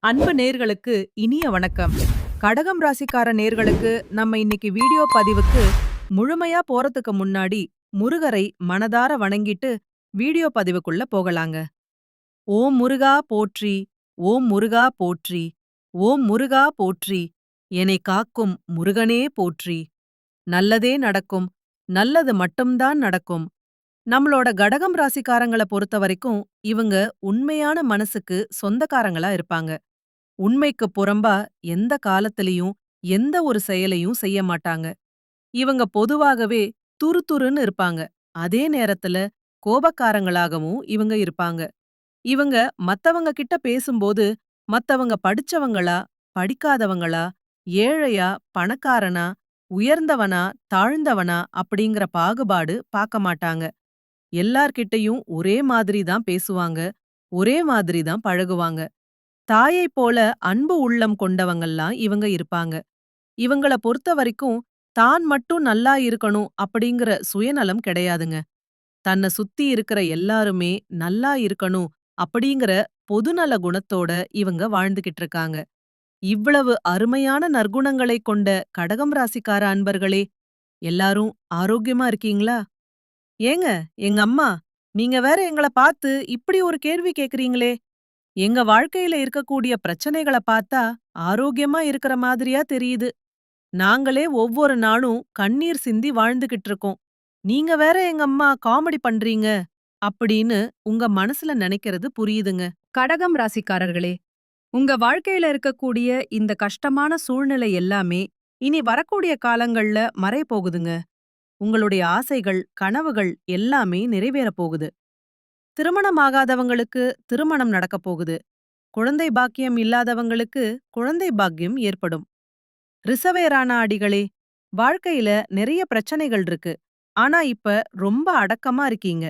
அன்பு நேர்களுக்கு இனிய வணக்கம். கடகம் ராசிக்கார நேர்களுக்கு நம்ம இன்னைக்கு வீடியோ பதிவுக்கு முழுமையா போறதுக்கு முன்னாடி முருகரை மனதார வணங்கிட்டு வீடியோ பதிவுக்குள்ள போகலாங்க. ஓம் முருகா போற்றி, ஓம் முருகா போற்றி, ஓம் முருகா போற்றி, என்னை காக்கும் முருகனே போற்றி. நல்லதே நடக்கும், நல்லது மட்டும்தான் நடக்கும். நம்மளோட கடகம் ராசிக்காரங்கள பொறுத்த வரைக்கும் இவங்க உண்மையான மனசுக்கு சொந்தக்காரங்களா இருப்பாங்க. உண்மைக்கு புறம்பா எந்த காலத்திலயும் எந்த ஒரு செயலையும் செய்ய மாட்டாங்க. இவங்க பொதுவாகவே துருதுருன்னு இருப்பாங்க. அதே நேரத்துல கோபக்காரங்களாகவும் இவங்க இருப்பாங்க. இவங்க மத்தவங்க கிட்ட பேசும்போது மத்தவங்க படிச்சவங்களா, படிக்காதவங்களா, ஏழையா, பணக்காரனா, உயர்ந்தவனா, தாழ்ந்தவனா அப்படிங்கிற பாகுபாடு பார்க்க மாட்டாங்க. எல்லார்கிட்டயும் ஒரே மாதிரி தான் பேசுவாங்க. ஒரே மாதிரி தான் பழகுவாங்க. தாயைப் போல அன்பு உள்ளம் கொண்டவங்கல்லாம் இவங்க இருப்பாங்க. இவங்கள பொறுத்தவரைக்கும் தான் மட்டும் நல்லா இருக்கணும் அப்படிங்கிற சுயநலம் கிடையாதுங்க. தன்னை சுத்தி இருக்கிற எல்லாருமே நல்லா இருக்கணும் அப்படிங்கிற பொதுநல குணத்தோட இவங்க வாழ்ந்துகிட்டு இருக்காங்க. இவ்வளவு அருமையான நற்குணங்களைக் கொண்ட கடகம் ராசிக்கார அன்பர்களே, எல்லாரும் ஆரோக்கியமா இருக்கீங்களா? ஏங்க, எங்க அம்மா, நீங்க வேற எங்கள பார்த்து இப்படி ஒரு கேள்வி கேக்குறீங்களே? எங்க வாழ்க்கையில இருக்கக்கூடிய பிரச்சனைகள பார்த்தா ஆரோக்கியமா இருக்கிற மாதிரியா தெரியுது. நாங்களே ஒவ்வொரு நாளும் கண்ணீர் சிந்தி வாழ்ந்துகிட்டு இருக்கோம். நீங்க வேற எங்க அம்மா காமெடி பண்றீங்க அப்படின்னு உங்க மனசுல நினைக்கிறது புரியுதுங்க. கடகம் ராசிக்காரர்களே, உங்க வாழ்க்கையில இருக்கக்கூடிய இந்த கஷ்டமான சூழ்நிலை எல்லாமே இனி வரக்கூடிய காலங்கள்ல மறைய போகுதுங்க. உங்களுடைய ஆசைகள், கனவுகள் எல்லாமே நிறைவேறப் போகுது. திருமணமாகாதவங்களுக்கு திருமணம் நடக்கப் போகுது. குழந்தை பாக்கியம் இல்லாதவங்களுக்கு குழந்தை பாக்கியம் ஏற்படும். ரிசவேரான அடிகளே, வாழ்க்கையில நிறைய பிரச்சனைகள் இருக்கு. ஆனா இப்ப ரொம்ப அடக்கமா இருக்கீங்க.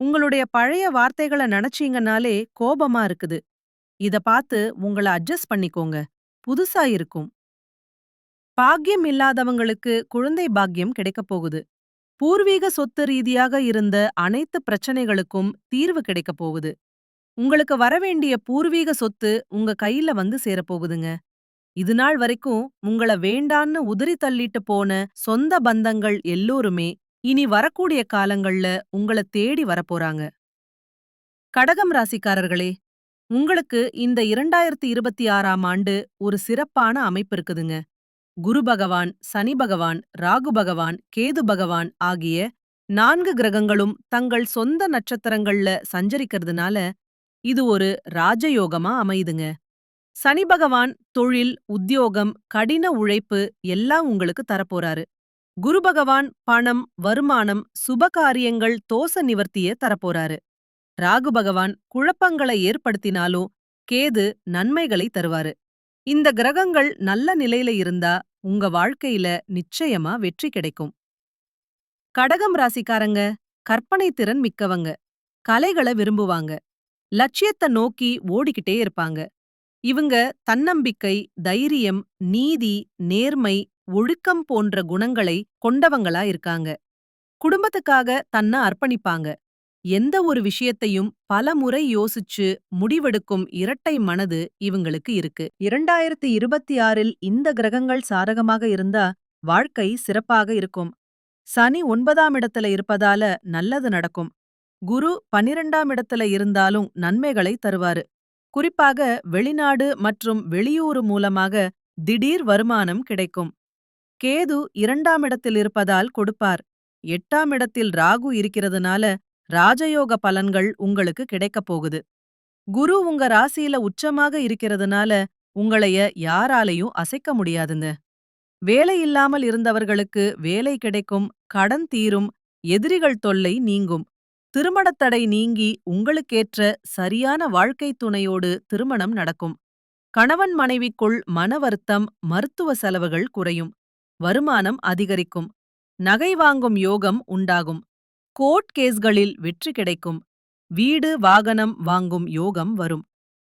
உங்களுடைய பழைய வார்த்தைகள நினைச்சீங்கன்னாலே கோபமா இருக்குது. இத பார்த்து உங்கள அட்ஜஸ்ட் பண்ணிக்கோங்க. புதுசா இருக்கும். பாக்கியம் இல்லாதவங்களுக்கு குழந்தை பாக்கியம் கிடைக்கப் போகுது. பூர்வீக சொத்து ரீதியாக இருந்த அனைத்து பிரச்சனைகளுக்கும் தீர்வு கிடைக்கப் போகுது. உங்களுக்கு வரவேண்டிய பூர்வீக சொத்து உங்க கையில வந்து சேரப்போகுதுங்க. இதுநாள் வரைக்கும் உங்கள வேண்டான்னு உதறி தள்ளிட்டு போன சொந்த பந்தங்கள் எல்லோருமே இனி வரக்கூடிய காலங்கள்ல உங்கள தேடி வரப்போறாங்க. கடகம் ராசிக்காரர்களே, உங்களுக்கு இந்த 2026ஆம் ஆண்டு ஒரு சிறப்பான அமைப்பு இருக்குதுங்க. குரு பகவான், சனி பகவான், ராகு பகவான், கேது பகவான் ஆகிய 4 கிரகங்களும் தங்கள் சொந்த நட்சத்திரங்கள்ல சஞ்சரிக்கிறதுனால இது ஒரு ராஜயோகமா அமையுதுங்க. சனி பகவான் தொழில், உத்தியோகம், கடின உழைப்பு எல்லாம் உங்களுக்கு தரப்போறாரு. குரு பகவான் பணம், வருமானம், சுபகாரியங்கள், தோஷ நிவர்த்திய தரப்போறாரு. ராகு பகவான் குழப்பங்களை ஏற்படுத்தினாலும் கேது நன்மைகளை தருவாரு. இந்த கிரகங்கள் நல்ல நிலையில இருந்தா உங்க வாழ்க்கையில நிச்சயமா வெற்றி கிடைக்கும். கடகம் ராசிக்காரங்க கற்பனை திறன் மிக்கவங்க. கலைகளை விரும்புவாங்க. லட்சியத்த நோக்கி ஓடிக்கிட்டே இருப்பாங்க. இவங்க தன்னம்பிக்கை, தைரியம், நீதி, நேர்மை, ஒழுக்கம் போன்ற குணங்களை கொண்டவங்களா இருக்காங்க. குடும்பத்துக்காக தன்னை அர்ப்பணிப்பாங்க. எந்த ஒரு விஷயத்தையும் பல முறை யோசிச்சு முடிவெடுக்கும் இரட்டை மனது இவங்களுக்கு இருக்கு. 2026இல் இந்த கிரகங்கள் சாதகமாக இருந்தா வாழ்க்கை சிறப்பாக இருக்கும். சனி 9ஆம் இடத்துல இருப்பதால நல்லது நடக்கும். குரு 12ஆம் இடத்துல இருந்தாலும் நன்மைகளை தருவாரு. குறிப்பாக வெளிநாடு மற்றும் வெளியூரு மூலமாக திடீர் வருமானம் கிடைக்கும். கேது 2ஆம் இடத்தில் இருப்பதால் கொடுப்பார். 8ஆம் இடத்தில் ராகு இருக்கிறதுனால ராஜயோக பலன்கள் உங்களுக்கு கிடைக்கப் போகுது. குரு உங்க ராசியில உச்சமாக இருக்கிறதுனால உங்களைய யாராலையும் அசைக்க முடியாதுங்க. வேலை இல்லாமல் இருந்தவர்களுக்கு வேலை கிடைக்கும், கடன் தீரும், எதிரிகள் தொல்லை நீங்கும். திருமணத் தடை நீங்கி உங்களுக்கேற்ற சரியான வாழ்க்கை துணையோடு திருமணம் நடக்கும். கணவன் மனைவிக்குள் மன வருத்தம், மருத்துவ செலவுகள் குறையும். வருமானம் அதிகரிக்கும். நகை வாங்கும் யோகம் உண்டாகும். கோர்ட் கேஸ்களில் வெற்றி கிடைக்கும். வீடு, வாகனம் வாங்கும் யோகம் வரும்.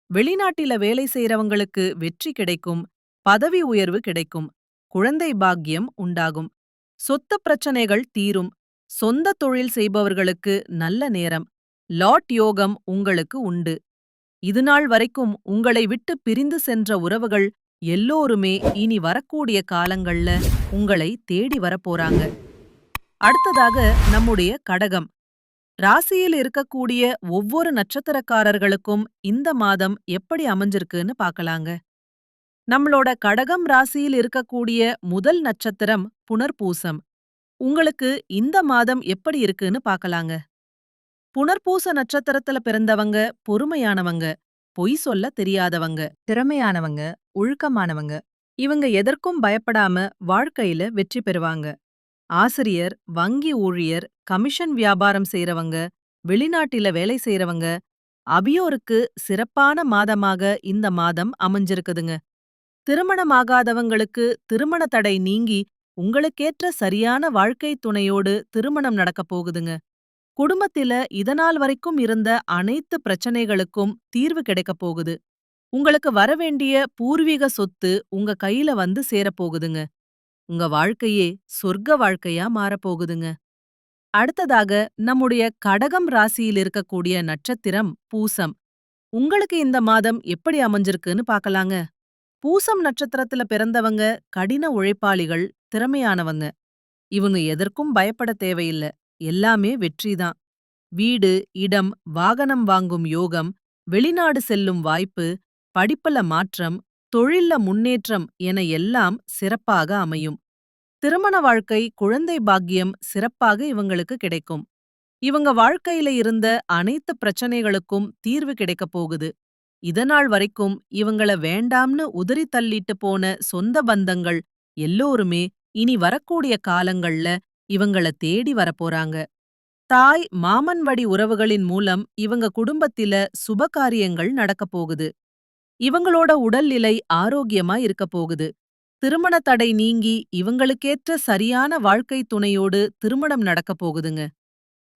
வெளிநாட்டில வேலை செய்றவங்களுக்கு வெற்றி கிடைக்கும். பதவி உயர்வு கிடைக்கும். குழந்தை பாக்கியம் உண்டாகும். சொத்து பிரச்சனைகள் தீரும். சொந்த தொழில் செய்பவர்களுக்கு நல்ல நேரம். லாட் யோகம் உங்களுக்கு உண்டு. இதுநாள் வரைக்கும் உங்களை விட்டு பிரிந்து சென்ற உறவுகள் எல்லோருமே இனி வரக்கூடிய காலங்கள்ல உங்களை தேடி வரப்போறாங்க. அடுத்ததாக நம்முடைய கடகம் ராசியில் இருக்கக்கூடிய ஒவ்வொரு நட்சத்திரக்காரர்களுக்கும் இந்த மாதம் எப்படி அமைஞ்சிருக்குன்னு பார்க்கலாங்க. நம்மளோட கடகம் ராசியில் இருக்கக்கூடிய முதல் நட்சத்திரம் புனர்பூசம். உங்களுக்கு இந்த மாதம் எப்படி இருக்குன்னு பார்க்கலாங்க. புனர்பூச நட்சத்திரத்துல பிறந்தவங்க பொறுமையானவங்க, பொய் சொல்ல தெரியாதவங்க, திறமையானவங்க, ஒழுக்கமானவங்க. இவங்க எதற்கும் பயப்படாம வாழ்க்கையில வெற்றி பெறுவாங்க. ஆசிரியர், வங்கி ஊழியர், கமிஷன் வியாபாரம் செய்றவங்க, வெளிநாட்டில வேலை செய்றவங்க, அபியோருக்கு சிறப்பான மாதமாக இந்த மாதம் அமைஞ்சிருக்குதுங்க. திருமணமாகாதவங்களுக்கு திருமண தடை நீங்கி உங்களுக்கேற்ற சரியான வாழ்க்கை துணையோடு திருமணம் நடக்கப் போகுதுங்க. குடும்பத்தில இதநாள் வரைக்கும் இருந்த அனைத்து பிரச்சனைகளுக்கும் தீர்வு கிடைக்கப் போகுது. உங்களுக்கு வரவேண்டிய பூர்வீக சொத்து உங்க கையில வந்து சேரப்போகுதுங்க. உங்க வாழ்க்கையே சொர்க்க வாழ்க்கையா மாறப்போகுதுங்க. அடுத்ததாக நம்முடைய கடகம் ராசியில் இருக்கக்கூடிய நட்சத்திரம் பூசம். உங்களுக்கு இந்த மாதம் எப்படி அமைஞ்சிருக்குன்னு பார்க்கலாங்க. பூசம் நட்சத்திரத்துல பிறந்தவங்க கடின உழைப்பாளிகள், திறமையானவங்க. இவங்க எதற்கும் பயப்பட தேவையில்ல. எல்லாமே வெற்றிதான். வீடு, இடம், வாகனம் வாங்கும் யோகம், வெளிநாடு செல்லும் வாய்ப்பு, படிப்புல மாற்றம், தொழில்ல முன்னேற்றம் என எல்லாம் சிறப்பாக அமையும். திருமண வாழ்க்கை, குழந்தை பாக்கியம் சிறப்பாக இவங்களுக்கு கிடைக்கும். இவங்க வாழ்க்கையில இருந்த அனைத்து பிரச்சனைகளுக்கும் தீர்வு கிடைக்கப் போகுது. இதநாள் வரைக்கும் இவங்கள வேண்டாம்னு உதறி தள்ளிட்டு போன சொந்த பந்தங்கள் எல்லோருமே இனி வரக்கூடிய காலங்கள்ல இவங்கள தேடி வரப்போறாங்க. தாய், மாமன் வழி உறவுகளின் மூலம் இவங்க குடும்பத்தில சுபகாரியங்கள் நடக்கப் போகுது. இவங்களோட உடல்நிலை ஆரோக்கியமா இருக்கப் போகுது. திருமண தடை நீங்கி இவங்களுக்கேற்ற சரியான வாழ்க்கை துணையோடு திருமணம் நடக்கப் போகுதுங்க.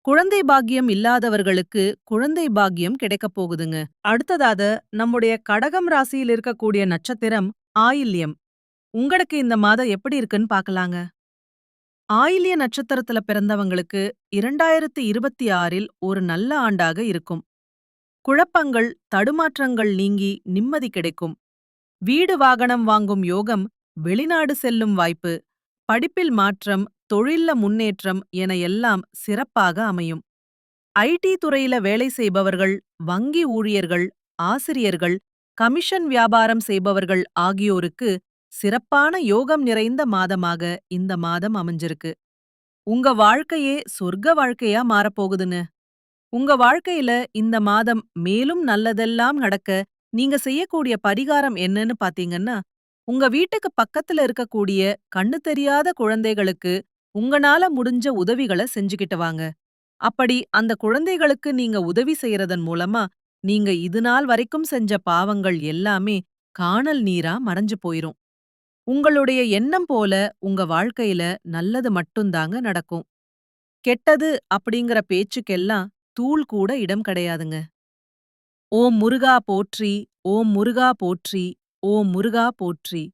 குழந்தை பாக்கியம் இல்லாதவர்களுக்கு குழந்தை பாக்கியம் கிடைக்கப் போகுதுங்க. அடுத்ததாக நம்முடைய கடகம் ராசியில் இருக்கக்கூடிய நட்சத்திரம் ஆயில்யம். உங்களுக்கு இந்த மாதம் எப்படி இருக்குன்னு பார்க்கலாங்க. ஆயில்ய நட்சத்திரத்துல பிறந்தவங்களுக்கு 2026இல் ஒரு நல்ல ஆண்டாக இருக்கும். குழப்பங்கள், தடுமாற்றங்கள் நீங்கி நிம்மதி கிடைக்கும். வீடு வாகனம் வாங்கும் யோகம், வெளிநாடு செல்லும் வாய்ப்பு, படிப்பில் மாற்றம், தொழில்ல முன்னேற்றம் என எல்லாம் சிறப்பாக அமையும். ஐடி துறையில வேலை செய்பவர்கள், வங்கி ஊழியர்கள், ஆசிரியர்கள், கமிஷன் வியாபாரம் செய்பவர்கள் ஆகியோருக்கு சிறப்பான யோகம் நிறைந்த மாதமாக இந்த மாதம் அமைஞ்சிருக்கு. உங்க வாழ்க்கையே சொர்க்க வாழ்க்கையா மாறப்போகுதுன்னு. உங்க வாழ்க்கையில இந்த மாதம் மேலும் நல்லதெல்லாம் நடக்க நீங்க செய்யக்கூடிய பரிகாரம் என்னன்னு பாத்தீங்கன்னா, உங்க வீட்டுக்கு பக்கத்துல இருக்கக்கூடிய கண்ணு தெரியாத குழந்தைகளுக்கு உங்கனால முடிஞ்ச உதவிகள செஞ்சுக்கிட்டு வாங்க. அப்படி அந்த குழந்தைகளுக்கு நீங்க உதவி செய்யறதன் மூலமா, நீங்க இதுநாள் வரைக்கும் செஞ்ச பாவங்கள் எல்லாமே காணல் நீரா மறைஞ்சு போயிரும். உங்களுடைய எண்ணம் போல உங்க வாழ்க்கையில நல்லது மட்டும்தாங்க நடக்கும். கெட்டது அப்படிங்கிற பேச்சுக்கெல்லாம் தூள் கூட இடம் கிடையாதுங்க. ஓம் முருகா போற்றி, ஓம் முருகா போற்றி, ஓம் முருகா போற்றி.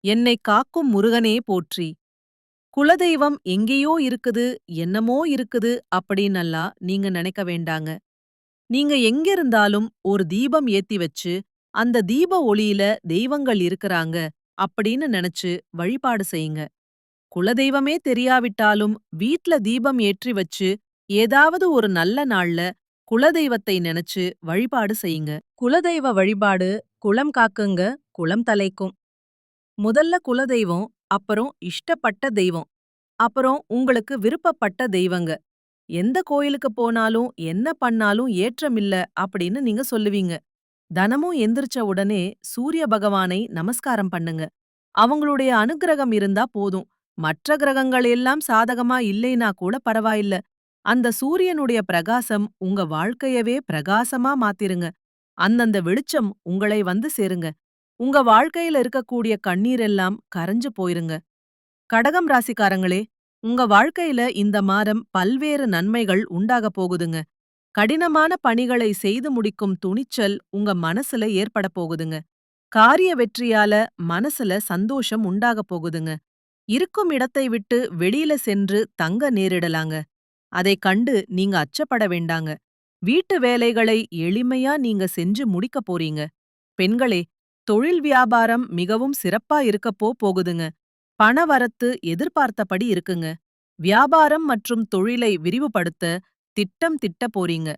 என்னைக் காக்கும் முருகனே போற்றி. குலதெய்வம் எங்கேயோ இருக்குது, என்னமோ இருக்குது அப்படின்னெல்லாம் நீங்க நினைக்க வேண்டாங்க. நீங்க எங்கிருந்தாலும் ஒரு தீபம் ஏத்தி வச்சு, அந்த தீப ஒளியில தெய்வங்கள் இருக்குறாங்க அப்படின்னு நினைச்சு வழிபாடு செய்யுங்க. குலதெய்வமே தெரியாவிட்டாலும் வீட்ல தீபம் ஏற்றி வச்சு, ஏதாவது ஒரு நல்ல நாள்ல குலதெய்வத்தை நினைச்சு வழிபாடு செய்யுங்க. குலதெய்வ வழிபாடு குலம் காக்குங்க, குலம் தலைக்கும். முதல்ல குலதெய்வம், அப்புறம் இஷ்டப்பட்ட தெய்வம், அப்புறம் உங்களுக்கு விருப்பப்பட்ட தெய்வங்க. எந்த கோயிலுக்கு போனாலும் என்ன பண்ணாலும் ஏற்றமில்ல அப்படின்னு நீங்க சொல்லுவீங்க. தினமும் எந்திரிச்ச உடனே சூரிய பகவானை நமஸ்காரம் பண்ணுங்க. அவங்களுடைய அனுக்கிரகம் இருந்தா போதும். மற்ற கிரகங்கள் எல்லாம் சாதகமா இல்லைனா கூட பரவாயில்ல. அந்த சூரியனுடைய பிரகாசம் உங்க வாழ்க்கையவே பிரகாசமா மாத்திருங்க. அந்தந்த வெளிச்சம் உங்களை வந்து சேருங்க. உங்க வாழ்க்கையில இருக்கக்கூடிய கண்ணீரெல்லாம் கரைஞ்சு போயிருங்க. கடகம் ராசிக்காரங்களே, உங்க வாழ்க்கையில இந்த மாதம் பல்வேறு நன்மைகள் உண்டாகப் போகுதுங்க. கடினமான பணிகளை செய்து முடிக்கும் துணிச்சல் உங்க மனசுல ஏற்படப் போகுதுங்க. காரிய வெற்றியால மனசுல சந்தோஷம் உண்டாகப் போகுதுங்க. இருக்கும் இடத்தை விட்டு வெளியில சென்று தங்க நேரிடலாங்க. அதைக் கண்டு நீங்க அச்சப்பட வேண்டாங்க. வீட்டு வேலைகளை எளிமையா நீங்க செஞ்சு முடிக்க போறீங்க. பெண்களே, தொழில் வியாபாரம் மிகவும் சிறப்பா இருக்கப்போ போகுதுங்க. பணவரத்து எதிர்பார்த்தபடி இருக்குங்க. வியாபாரம் மற்றும் தொழிலை விரிவுபடுத்த திட்டம் திட்ட போறீங்க.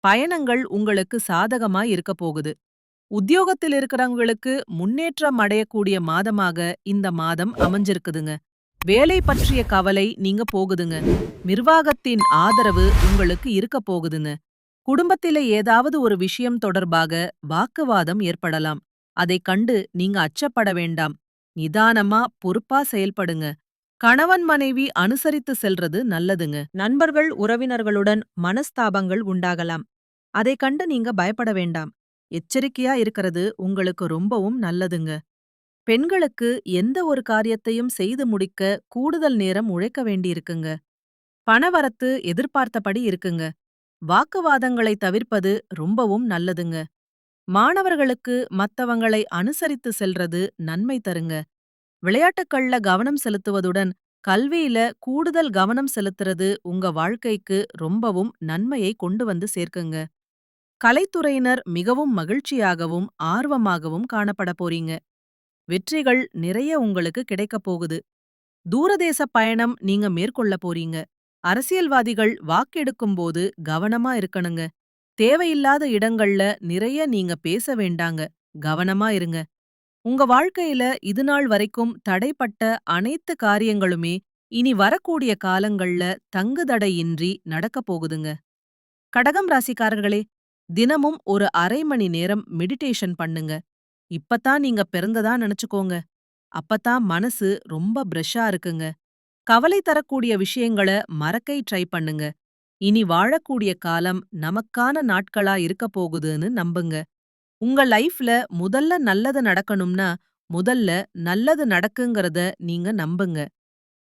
பயணங்கள் உங்களுக்கு சாதகமா இருக்க போகுது. உத்தியோகத்தில் இருக்கிறவங்களுக்கு முன்னேற்றம் அடையக்கூடிய மாதமாக இந்த மாதம் அமைஞ்சிருக்குதுங்க. வேலை பற்றிய கவலை நீங்க போகுதுங்க. நிர்வாகத்தின் ஆதரவு உங்களுக்கு இருக்க போகுதுங்க. குடும்பத்தில ஏதாவது ஒரு விஷயம் தொடர்பாக வாக்குவாதம் ஏற்படலாம். அதைக் கண்டு நீங்க அச்சப்பட வேண்டாம். நிதானமா, பொறுப்பா செயல்படுங்க. கணவன் மனைவி அனுசரித்து செல்றது நல்லதுங்க. நண்பர்கள் உறவினர்களுடன் மனஸ்தாபங்கள் உண்டாகலாம். அதைக் கண்டு நீங்க பயப்பட வேண்டாம். எச்சரிக்கையா இருக்கிறது உங்களுக்கு ரொம்பவும் நல்லதுங்க. பெண்களுக்கு எந்த ஒரு காரியத்தையும் செய்து முடிக்க கூடுதல் நேரம் உழைக்க வேண்டியிருக்குங்க. பணவரத்து எதிர்பார்த்தபடி இருக்குங்க. வாக்குவாதங்களை தவிர்ப்பது ரொம்பவும் நல்லதுங்க. மாணவர்களுக்கு மத்தவங்களை அனுசரித்து செல்றது நன்மை தருங்க. விளையாட்டுக்கள்ல கவனம் செலுத்துவதுடன் கல்வியில கூடுதல் கவனம் செலுத்துறது உங்க வாழ்க்கைக்கு ரொம்பவும் நன்மையை கொண்டு வந்து சேர்க்குங்க. கலைத்துறையினர் மிகவும் மகிழ்ச்சியாகவும் ஆர்வமாகவும் காணப்பட போறீங்க. வெற்றிகள் நிறைய உங்களுக்கு கிடைக்கப் போகுது. தூரதேச பயணம் நீங்க மேற்கொள்ள போறீங்க. அரசியல்வாதிகள் வாக்கெடுக்கும்போது கவனமா இருக்கணுங்க. தேவையில்லாத இடங்கள்ல நிறைய நீங்க பேச வேண்டாங்க. கவனமா இருங்க. உங்க வாழ்க்கையில இதுநாள் வரைக்கும் தடைப்பட்ட அனைத்து காரியங்களுமே இனி வரக்கூடிய காலங்கள்ல தங்குதடையின்றி நடக்கப் போகுதுங்க. கடகம் ராசிக்காரர்களே, தினமும் ஒரு அரை மணி நேரம் மெடிடேஷன் பண்ணுங்க. இப்பதான் நீங்க பிறந்ததா நினைச்சுக்கோங்க. அப்பதான் மனசு ரொம்ப பிரஷ்ஷா இருக்குங்க. கவலை தரக்கூடிய விஷயங்கள மறக்கை ட்ரை பண்ணுங்க. இனி வாழக்கூடிய காலம் நமக்கான நாட்களா இருக்க போகுதுன்னு நம்புங்க. உங்க லைஃப்ல முதல்ல நல்லது நடக்கணும்னா, முதல்ல நல்லது நடக்குங்கிறத நீங்க நம்புங்க.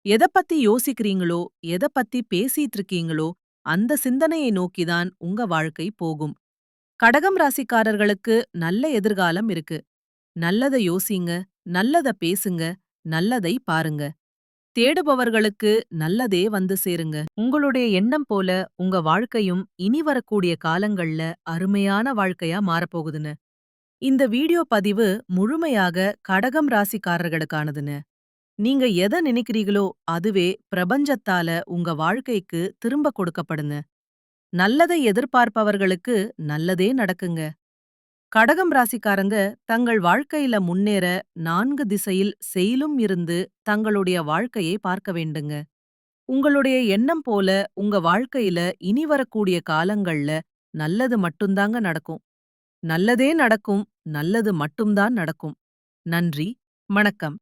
எத பத்தி யோசிக்கிறீங்களோ, எத பத்தி பேசிட்டு இருக்கீங்களோ, அந்த சிந்தனையை நோக்கிதான் உங்க வாழ்க்கை போகும். கடகம் ராசிக்காரர்களுக்கு நல்ல எதிர்காலம் இருக்கு. நல்லத யோசிங்க, நல்லத பேசுங்க, நல்லதை பாருங்க. தேடுபவர்களுக்கு நல்லதே வந்து சேருங்க. உங்களுடைய எண்ணம் போல உங்க வாழ்க்கையும் இனி வரக்கூடிய காலங்கள்ல அருமையான வாழ்க்கையா மாறப்போகுதுன்னு. இந்த வீடியோ பதிவு முழுமையாக கடகம் ராசிக்காரர்களுக்கானதுன்னு. நீங்க எத நினைக்கிறீங்களோ அதுவே பிரபஞ்சத்தால உங்க வாழ்க்கைக்கு திரும்ப கொடுக்கப்படுங்க. நல்லதை எதிர்பார்ப்பவர்களுக்கு நல்லதே நடக்குங்க. கடகம் ராசிக்காரங்க தங்கள் வாழ்க்கையில முன்னேற 4 திசையில் செயலும் இருந்து தங்களுடைய வாழ்க்கையை பார்க்க வேண்டுங்க. உங்களுடைய எண்ணம் போல உங்க வாழ்க்கையில இனி வரக்கூடிய காலங்கள்ல நல்லது மட்டும்தாங்க நடக்கும். நல்லதே நடக்கும், நல்லது மட்டும்தான் நடக்கும். நன்றி, வணக்கம்.